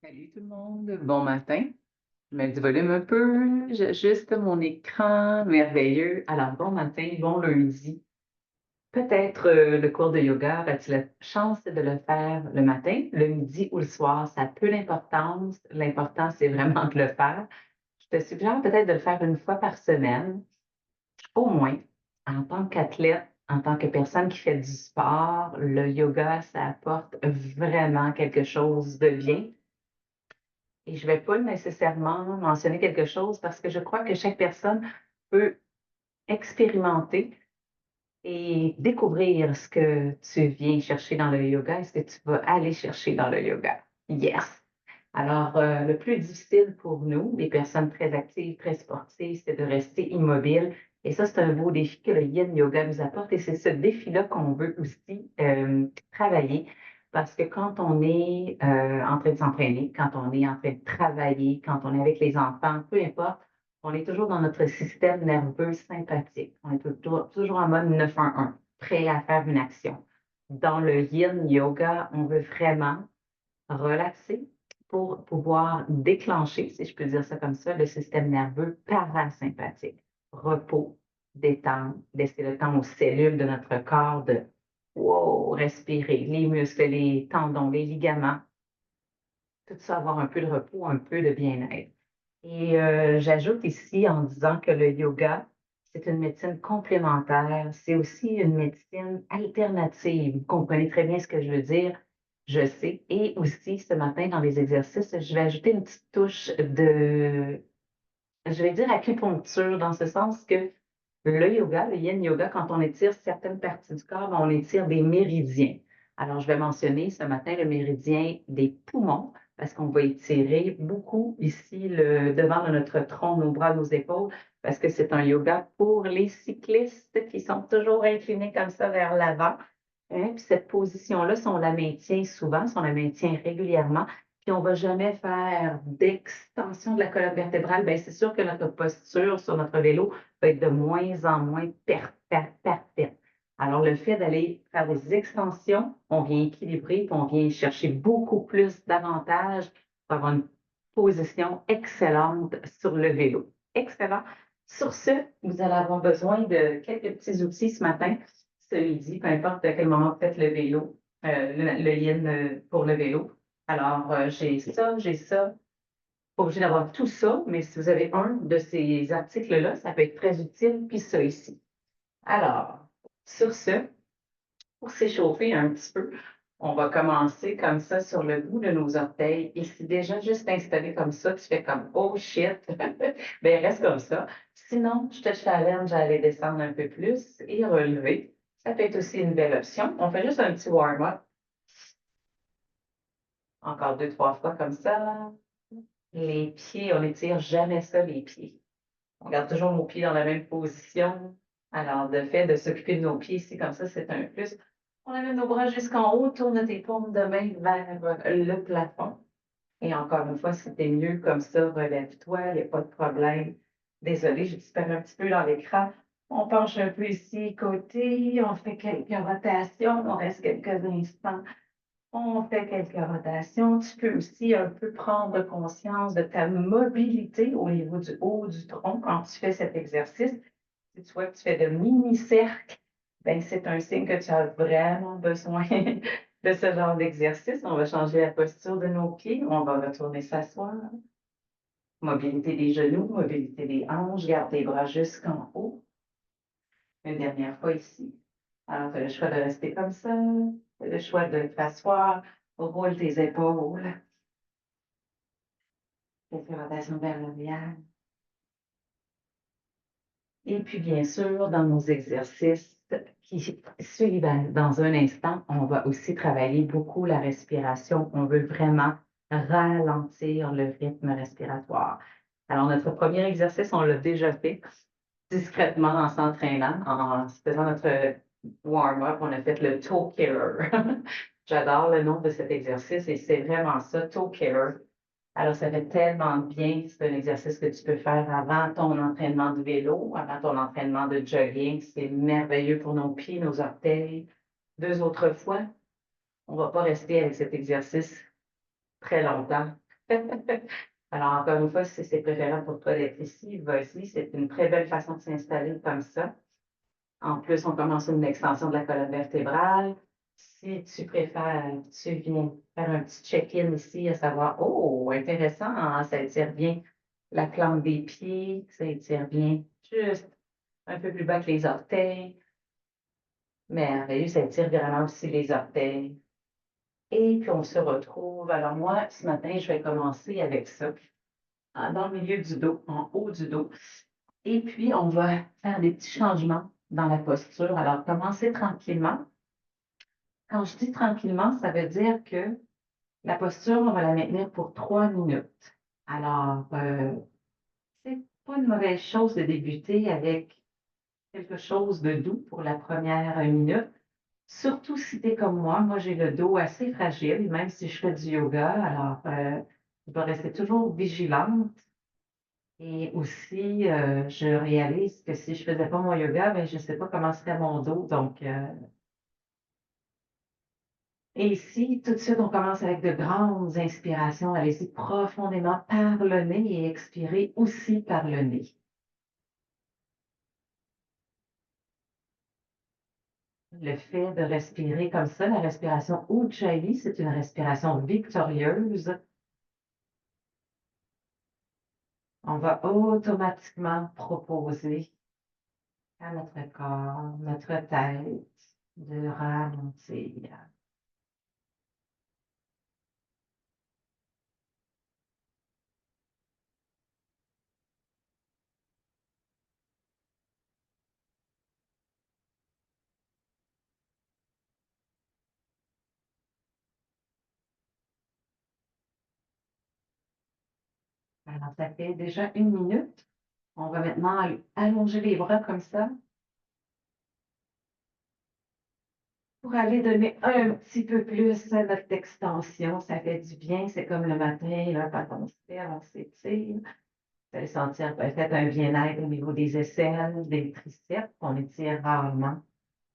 Salut tout le monde, bon matin. Je mets du volume un peu, j'ajuste mon écran, merveilleux. Alors, bon matin, bon lundi. Peut-être le cours de yoga, as-tu la chance de le faire le matin, le midi ou le soir? Ça a peu d'importance. L'important, c'est vraiment de le faire. Je te suggère peut-être de le faire une fois par semaine, au moins. En tant qu'athlète, en tant que personne qui fait du sport, le yoga, ça apporte vraiment quelque chose de bien. Et je ne vais pas nécessairement mentionner quelque chose parce que je crois que chaque personne peut expérimenter et découvrir ce que tu viens chercher dans le yoga et ce que tu vas aller chercher dans le yoga. Yes! Alors, le plus difficile pour nous, les personnes très actives, très sportives, c'est de rester immobile. Et ça, c'est un beau défi que le yin yoga nous apporte. Et c'est ce défi-là qu'on veut aussi travailler. Parce que quand on est en train de s'entraîner, quand on est en train de travailler, quand on est avec les enfants, peu importe, on est toujours dans notre système nerveux sympathique. On est toujours en mode 911, prêt à faire une action. Dans le yin yoga, on veut vraiment relaxer pour pouvoir déclencher, si je peux dire ça comme ça, le système nerveux parasympathique. Repos, détente, laisser le temps aux cellules de notre corps de wow, respirer, les muscles, les tendons, les ligaments, tout ça, avoir un peu de repos, un peu de bien-être. Et j'ajoute ici en disant que le yoga, c'est une médecine complémentaire, c'est aussi une médecine alternative. Vous comprenez très bien ce que je veux dire, je sais. Et aussi, ce matin, dans les exercices, je vais ajouter une petite touche de, je vais dire acupuncture, dans ce sens que le yoga, le yin yoga, quand on étire certaines parties du corps, on étire des méridiens. Alors, je vais mentionner ce matin le méridien des poumons, parce qu'on va étirer beaucoup ici le devant de notre tronc, nos bras, nos épaules, parce que c'est un yoga pour les cyclistes qui sont toujours inclinés comme ça vers l'avant. Hein. Puis cette position-là, si on la maintient souvent, si on la maintient régulièrement, puis on ne va jamais faire d'extension de la colonne vertébrale, bien, c'est sûr que notre posture sur notre vélo va être de moins en moins parfaite. Alors, le fait d'aller faire des extensions, on vient équilibrer, puis on vient chercher beaucoup plus d'avantages pour avoir une position excellente sur le vélo. Excellent. Sur ce, vous allez avoir besoin de quelques petits outils ce matin, ce midi, peu importe à quel moment vous faites le vélo, le yin pour le vélo. Alors, j'ai ça. Pas obligé d'avoir tout ça, mais si vous avez un de ces articles-là, ça peut être très utile, puis ça ici. Alors, sur ce, pour s'échauffer un petit peu, on va commencer comme ça sur le bout de nos orteils. Et si déjà juste installé comme ça, tu fais comme oh shit, ben reste comme ça. Sinon, je te challenge à aller descendre un peu plus et relever. Ça peut être aussi une belle option. On fait juste un petit warm-up. Encore deux, trois fois comme ça. Les pieds, on n'étire jamais ça, les pieds. On garde toujours nos pieds dans la même position. Alors, le fait de s'occuper de nos pieds ici, comme ça, c'est un plus. On amène nos bras jusqu'en haut, tourne tes paumes de main vers le plafond. Et encore une fois, si t'es mieux comme ça, relève-toi, il n'y a pas de problème. Désolée, j'ai disparu un petit peu dans l'écran. On penche un peu ici, côté, on fait quelques rotations, on reste quelques instants. On fait quelques rotations. Tu peux aussi un peu prendre conscience de ta mobilité au niveau du haut du tronc quand tu fais cet exercice. Si tu vois que tu fais de mini-cercles, ben c'est un signe que tu as vraiment besoin de ce genre d'exercice. On va changer la posture de nos pieds. On va retourner s'asseoir. Mobilité des genoux, mobilité des hanches. Garde tes bras jusqu'en haut. Une dernière fois ici. Alors, tu as le choix de rester comme ça. Tu as le choix de t'asseoir. Roule tes épaules. Quelques rotations vers l'arrière. Et puis, bien sûr, dans nos exercices qui suivent dans un instant, on va aussi travailler beaucoup la respiration. On veut vraiment ralentir le rythme respiratoire. Alors, notre premier exercice, on l'a déjà fait discrètement en s'entraînant, en faisant notre warm-up. On a fait le toe killer. J'adore le nom de cet exercice et c'est vraiment ça, toe killer. Alors, ça fait tellement de bien. C'est un exercice que tu peux faire avant ton entraînement de vélo, avant ton entraînement de jogging. C'est merveilleux pour nos pieds, nos orteils. Deux autres fois, on ne va pas rester avec cet exercice très longtemps. Alors, encore une fois, si c'est préférable pour toi d'être ici, vas-y. C'est une très belle façon de s'installer comme ça. En plus, on commence une extension de la colonne vertébrale. Si tu préfères, tu viens faire un petit check-in ici, à savoir, oh, intéressant, hein, ça étire bien la plante des pieds, ça étire bien juste un peu plus bas que les orteils. Merveilleux, ça étire vraiment aussi les orteils. Et puis, on se retrouve. Alors, moi, ce matin, je vais commencer avec ça, dans le milieu du dos, en haut du dos. Et puis, on va faire des petits changements dans la posture. Alors, commencer tranquillement. Quand je dis tranquillement, ça veut dire que la posture, on va la maintenir pour 3 minutes. Alors, c'est pas une mauvaise chose de débuter avec quelque chose de doux pour la première minute. Surtout si tu es comme moi. Moi, j'ai le dos assez fragile, même si je fais du yoga. Alors, je dois rester toujours vigilante. Et aussi, je réalise que si je faisais pas mon yoga, ben, je ne sais pas comment serait mon dos. Donc, et ici, tout de suite, on commence avec de grandes inspirations. Allez-y profondément par le nez et expirez aussi par le nez. Le fait de respirer comme ça, la respiration Ujjayi, c'est une respiration victorieuse. On va automatiquement proposer à notre corps, notre tête, de ralentir. Alors, ça fait déjà 1 minute. On va maintenant allonger les bras comme ça pour aller donner un petit peu plus à notre extension. Ça fait du bien. C'est comme le matin, là, quand on se fait, on s'étire. Vous allez sentir peut-être un bien-être au niveau des aisselles, des triceps, qu'on étire rarement.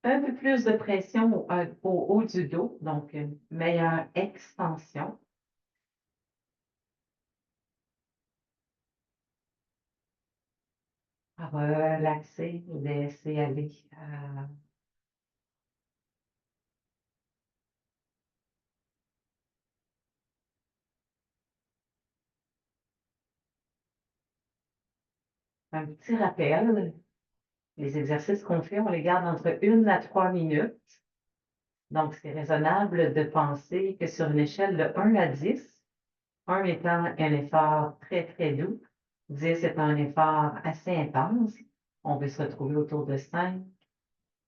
Un peu plus de pression au haut du dos, donc une meilleure extension. Relaxer, laisser aller. Un petit rappel, les exercices qu'on fait, on les garde entre 1 à 3 minutes. Donc, c'est raisonnable de penser que sur une échelle de 1 à 10, 1 étant un effort très, très doux, 10 étant un effort assez intense, on veut se retrouver autour de 5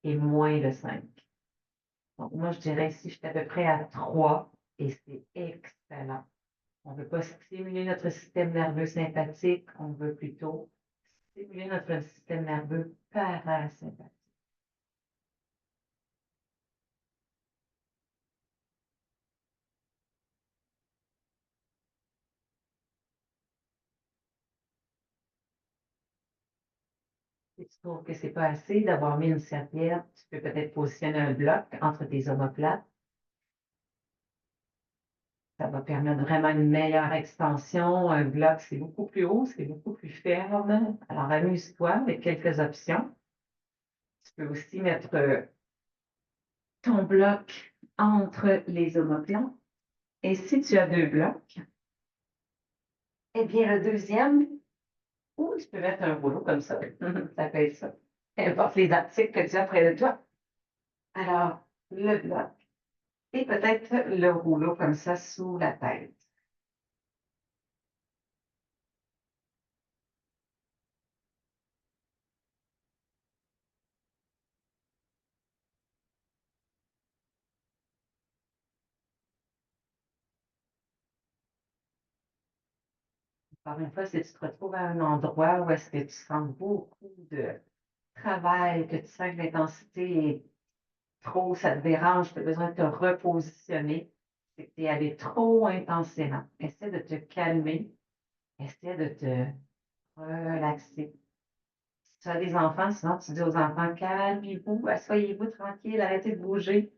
et moins de 5. Donc, moi, je dirais ici, je suis à peu près à 3 et c'est excellent. On ne veut pas stimuler notre système nerveux sympathique, on veut plutôt stimuler notre système nerveux parasympathique. Si tu trouves que c'est pas assez d'avoir mis une serviette, tu peux peut-être positionner un bloc entre tes omoplates. Ça va permettre vraiment une meilleure extension. Un bloc, c'est beaucoup plus haut, c'est beaucoup plus ferme. Alors, amuse-toi avec quelques options. Tu peux aussi mettre ton bloc entre les omoplates. Et si tu as 2 blocs, eh bien, le deuxième, ou tu peux mettre un rouleau comme ça. Ça peut être ça. Peu importe les articles que tu as près de toi. Alors, le bloc et peut-être le rouleau comme ça sous la tête. Encore une fois, si tu te retrouves à un endroit où est-ce que tu sens beaucoup de travail, que tu sens que l'intensité est trop, ça te dérange, tu as besoin de te repositionner, c'est que tu es allé trop intensément. Essaie de te calmer, essaie de te relaxer. Si tu as des enfants, souvent tu dis aux enfants, calmez-vous, asseyez-vous tranquille, arrêtez de bouger.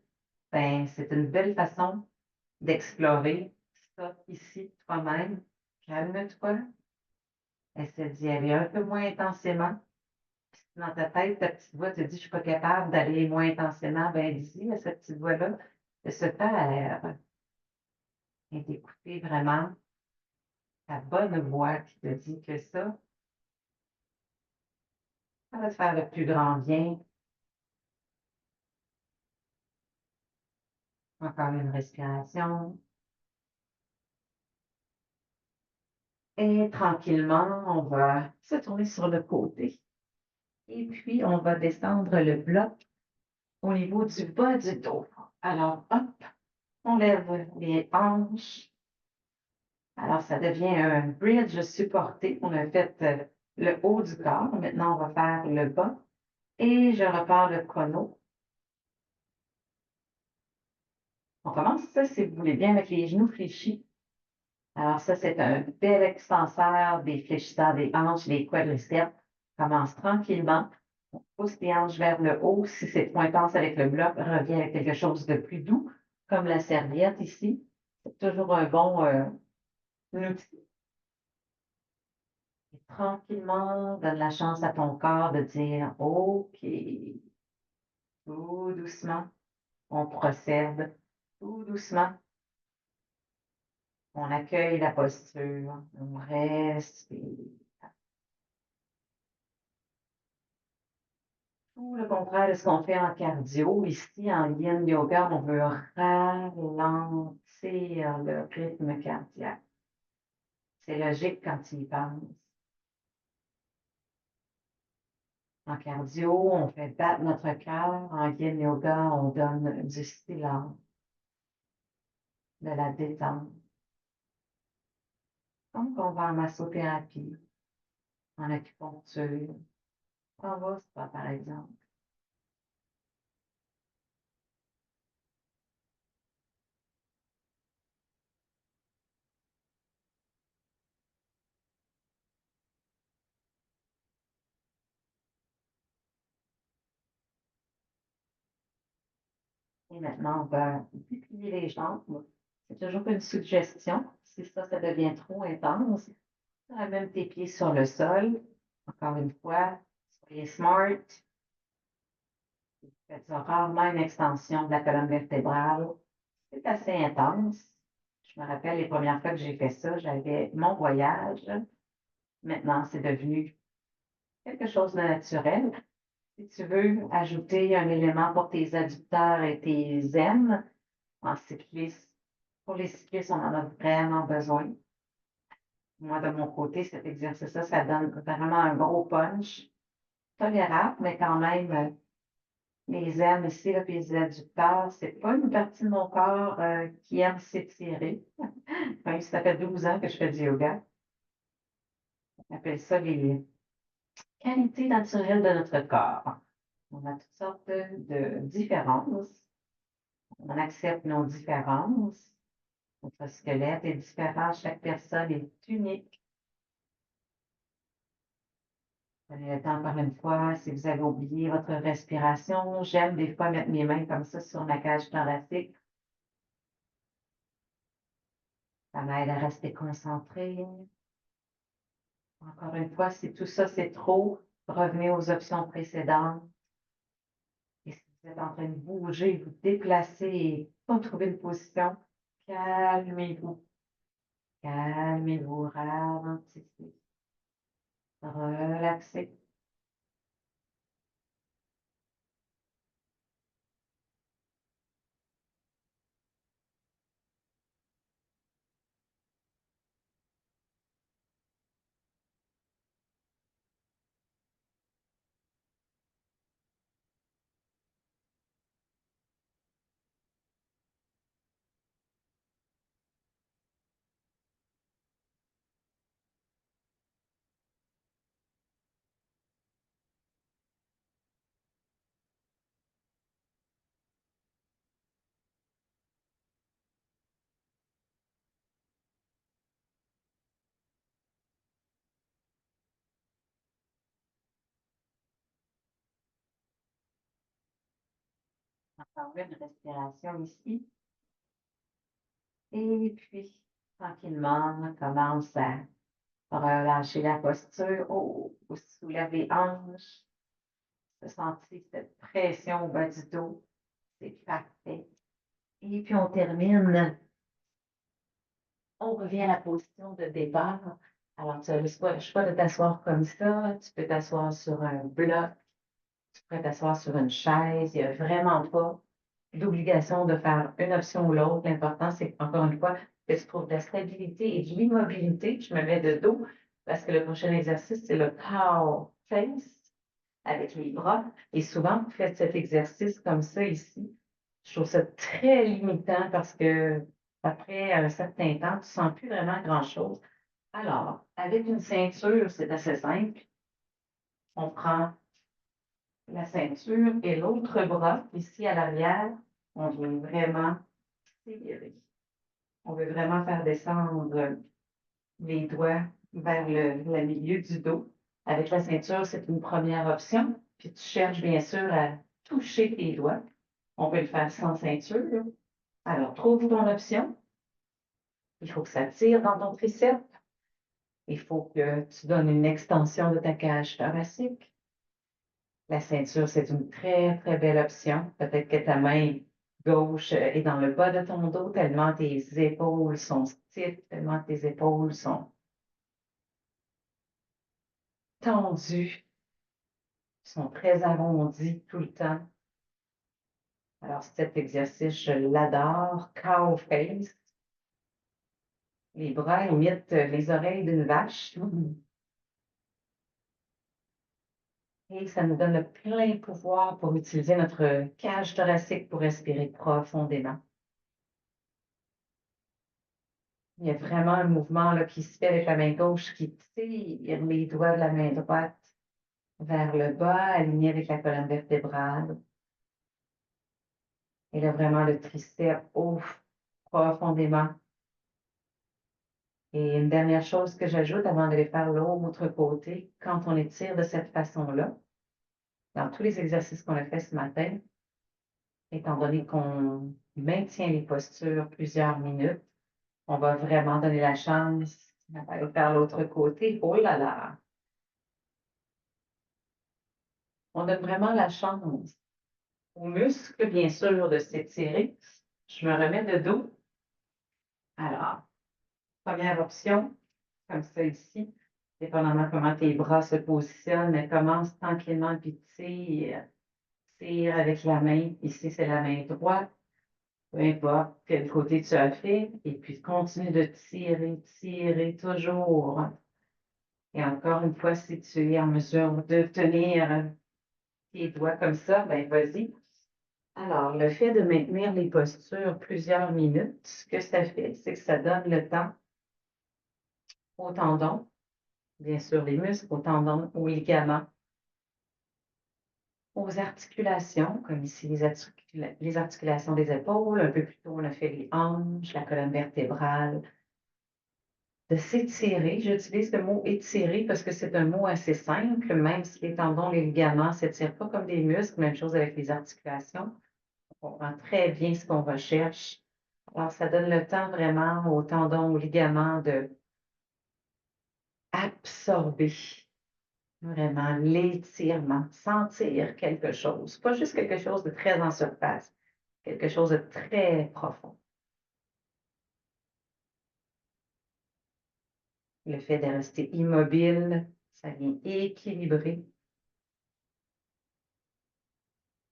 Ben, c'est une belle façon d'explorer ça ici toi-même. Calme-toi. Essaie d'y aller un peu moins intensément. Dans ta tête, ta petite voix te dit, je ne suis pas capable d'aller moins intensément. Ben, dis à cette petite voix-là de se taire et d'écouter vraiment ta bonne voix qui te dit que ça va te faire le plus grand bien. Encore une respiration. Et tranquillement, on va se tourner sur le côté. Et puis, on va descendre le bloc au niveau du bas du dos. Alors, hop, on lève les hanches. Alors, ça devient un bridge supporté. On a fait le haut du corps. Maintenant, on va faire le bas. Et je repars le chrono. On commence ça, si vous voulez bien, avec les genoux fléchis. Alors, ça, c'est un bel extenseur des fléchisseurs des hanches, des quadriceps. On commence tranquillement. On pousse les hanches vers le haut. Si c'est trop intense avec le bloc, revient avec quelque chose de plus doux, comme la serviette ici. C'est toujours un bon outil. Et tranquillement, donne la chance à ton corps de dire OK, tout doucement, on procède, tout doucement, on accueille la posture, on respire. Tout le contraire de ce qu'on fait en cardio. Ici, en yin yoga, on veut ralentir le rythme cardiaque. C'est logique quand tu y penses. En cardio, on fait battre notre cœur. En yin yoga, on donne du silence, de la détente. Donc, on va en massothérapie, en acupuncture, en Vospa, par exemple. Et maintenant, on va déplier les jambes. C'est toujours une suggestion. Si ça devient trop intense, ramène tes pieds sur le sol. Encore une fois, soyez smart. Faites rarement une extension de la colonne vertébrale. C'est assez intense. Je me rappelle les premières fois que j'ai fait ça, j'avais mon voyage. Maintenant, c'est devenu quelque chose de naturel. Si tu veux ajouter un élément pour tes adducteurs et tes aines en cyclisme, pour les cyclistes, on en a vraiment besoin. Moi, de mon côté, cet exercice-là, ça donne vraiment un gros punch. Tolérable, mais quand même, les aines ici, là, puis les adducteurs, c'est pas une partie de mon corps qui aime s'étirer. Même si ça fait 12 ans que je fais du yoga. On appelle ça les qualités naturelles de notre corps. On a toutes sortes de différences. On accepte nos différences. Notre squelette est différent. Chaque personne est unique. Prenez le temps encore une fois, si vous avez oublié votre respiration, j'aime des fois mettre mes mains comme ça sur ma cage thoracique. Ça m'aide à rester concentré. Encore une fois, si tout ça c'est trop, revenez aux options précédentes. Et si vous êtes en train de bouger, vous déplacer et pas trouver une position, calmez-vous. Calmez-vous, ralentissez, relaxez. Encore une respiration ici. Et puis, Tranquillement, commence à relâcher la posture. Oh, soulève les hanches. De sentir cette pression au bas du dos. C'est parfait. Et puis on termine. On revient à la position de départ. Alors, tu as le choix de t'asseoir comme ça. Tu peux t'asseoir sur un bloc. Tu peux t'asseoir sur une chaise. Il n'y a vraiment pas d'obligation de faire une option ou l'autre. L'important, c'est encore une fois que tu trouves de la stabilité et de l'immobilité. Je me mets de dos parce que le prochain exercice, c'est le cow face avec les bras. Et souvent, vous faites cet exercice comme ça ici. Je trouve ça très limitant parce que après un certain temps, tu ne sens plus vraiment grand-chose. Alors, avec une ceinture, c'est assez simple. On prend la ceinture et l'autre bras, ici à l'arrière, on vient vraiment tirer. On veut vraiment faire descendre les doigts vers le milieu du dos. Avec la ceinture, c'est une première option. Puis tu cherches bien sûr à toucher tes doigts. On peut le faire sans ceinture. Alors, trouve ton option. Il faut que ça tire dans ton triceps. Il faut que tu donnes une extension de ta cage thoracique. La ceinture, c'est une très, très belle option. Peut-être que ta main gauche est dans le bas de ton dos, tellement tes épaules sont stiffes, tellement tes épaules sont tendues, sont très arrondies tout le temps. Alors, cet exercice, je l'adore. Cow face. Les bras imitent les oreilles d'une vache. Et ça nous donne le plein pouvoir pour utiliser notre cage thoracique pour respirer profondément. Il y a vraiment un mouvement là, qui se fait avec la main gauche qui tire les doigts de la main droite vers le bas, aligné avec la colonne vertébrale. Et là, vraiment, le triceps ouvre profondément. Et une dernière chose que j'ajoute avant d'aller faire l'autre côté, quand on étire de cette façon-là, dans tous les exercices qu'on a fait ce matin, étant donné qu'on maintient les postures plusieurs minutes, on va vraiment donner la chance de faire l'autre côté. Oh là là! On donne vraiment la chance aux muscles, bien sûr, de s'étirer. Je me remets de dos. Alors, première option, comme ça ici, dépendamment comment tes bras se positionnent, mais commence tranquillement puis tire, tire avec la main. Ici, c'est la main droite. Peu importe quel côté tu as fait. Et puis, continue de tirer, tirer toujours. Et encore une fois, si tu es en mesure de tenir tes doigts comme ça, ben vas-y. Alors, le fait de maintenir les postures plusieurs minutes, ce que ça fait, c'est que ça donne le temps aux tendons, bien sûr les muscles, aux tendons, aux ligaments, aux articulations, comme ici les articulations des épaules. Un peu plus tôt, on a fait les hanches, la colonne vertébrale, de s'étirer. J'utilise le mot étirer parce que c'est un mot assez simple, même si les tendons, les ligaments ne s'étirent pas comme des muscles. Même chose avec les articulations. On comprend très bien ce qu'on recherche. Alors, ça donne le temps vraiment aux tendons, aux ligaments de absorber vraiment l'étirement, sentir quelque chose. Pas juste quelque chose de très en surface, quelque chose de très profond. Le fait de rester immobile, ça vient équilibrer.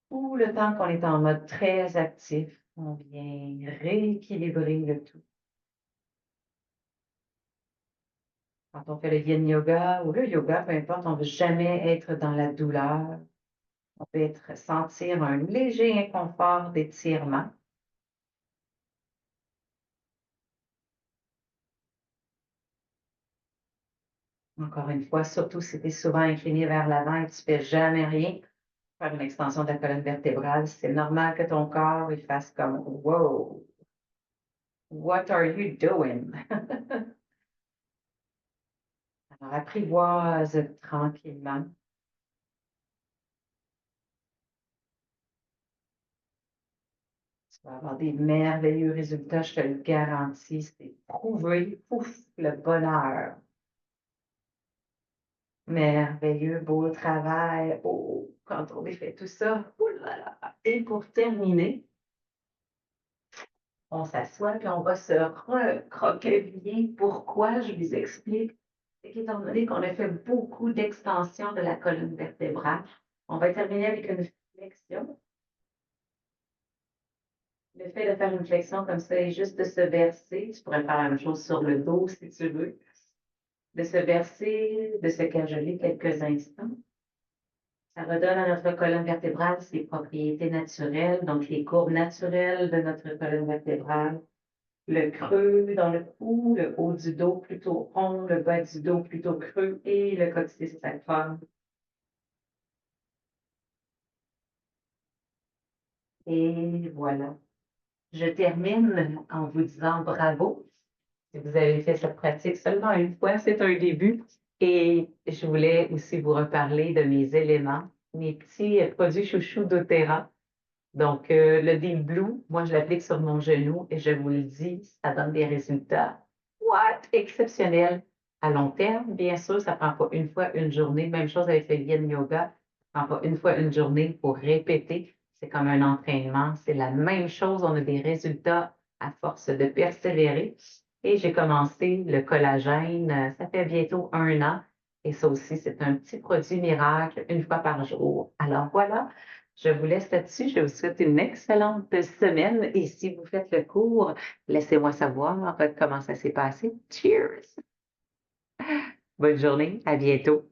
Ou le temps qu'on est en mode très actif, on vient rééquilibrer le tout. Quand on fait le yin yoga ou le yoga, peu importe, on ne veut jamais être dans la douleur. On peut sentir un léger inconfort d'étirement. Encore une fois, surtout si tu es souvent incliné vers l'avant et que tu ne fais jamais rien, faire une extension de la colonne vertébrale, c'est normal que ton corps il fasse comme wow, what are you doing? Alors, apprivoise tranquillement. Tu Tu vas avoir des merveilleux résultats, je te le garantis. C'est prouvé. Ouf, le bonheur. Merveilleux, beau travail. Oh, quand on a fait tout ça. Ouh là là. Et pour terminer, on s'assoit puis on va se recroqueviller. Pourquoi? Je vous explique. C'est qu'étant donné qu'on a fait beaucoup d'extensions de la colonne vertébrale, on va terminer avec une flexion. Le fait de faire une flexion comme ça et juste de se verser, tu pourrais faire la même chose sur le dos si tu veux, de se verser, de se cajoler quelques instants. Ça redonne à notre colonne vertébrale ses propriétés naturelles, donc les courbes naturelles de notre colonne vertébrale, le creux dans le cou, le haut du dos plutôt rond, le bas du dos plutôt creux et le coccyx sacrum. Et voilà. Je termine en vous disant bravo. Si vous avez fait cette pratique seulement une fois, c'est un début. Et je voulais aussi vous reparler de mes éléments, mes petits produits chouchous d'Otera. Donc, le Deep Blue, moi, je l'applique sur mon genou et je vous le dis, ça donne des résultats, what, exceptionnels à long terme. Bien sûr, ça ne prend pas une fois, une journée. Même chose avec le Yin Yoga. Ça ne prend pas une fois, une journée pour répéter. C'est comme un entraînement. C'est la même chose. On a des résultats à force de persévérer. Et j'ai commencé le collagène, ça fait bientôt 1 an. Et ça aussi, c'est un petit produit miracle, une fois par jour. Alors voilà. Je vous laisse là-dessus. Je vous souhaite une excellente semaine et si vous faites le cours, laissez-moi savoir comment ça s'est passé. Cheers! Bonne journée, à bientôt.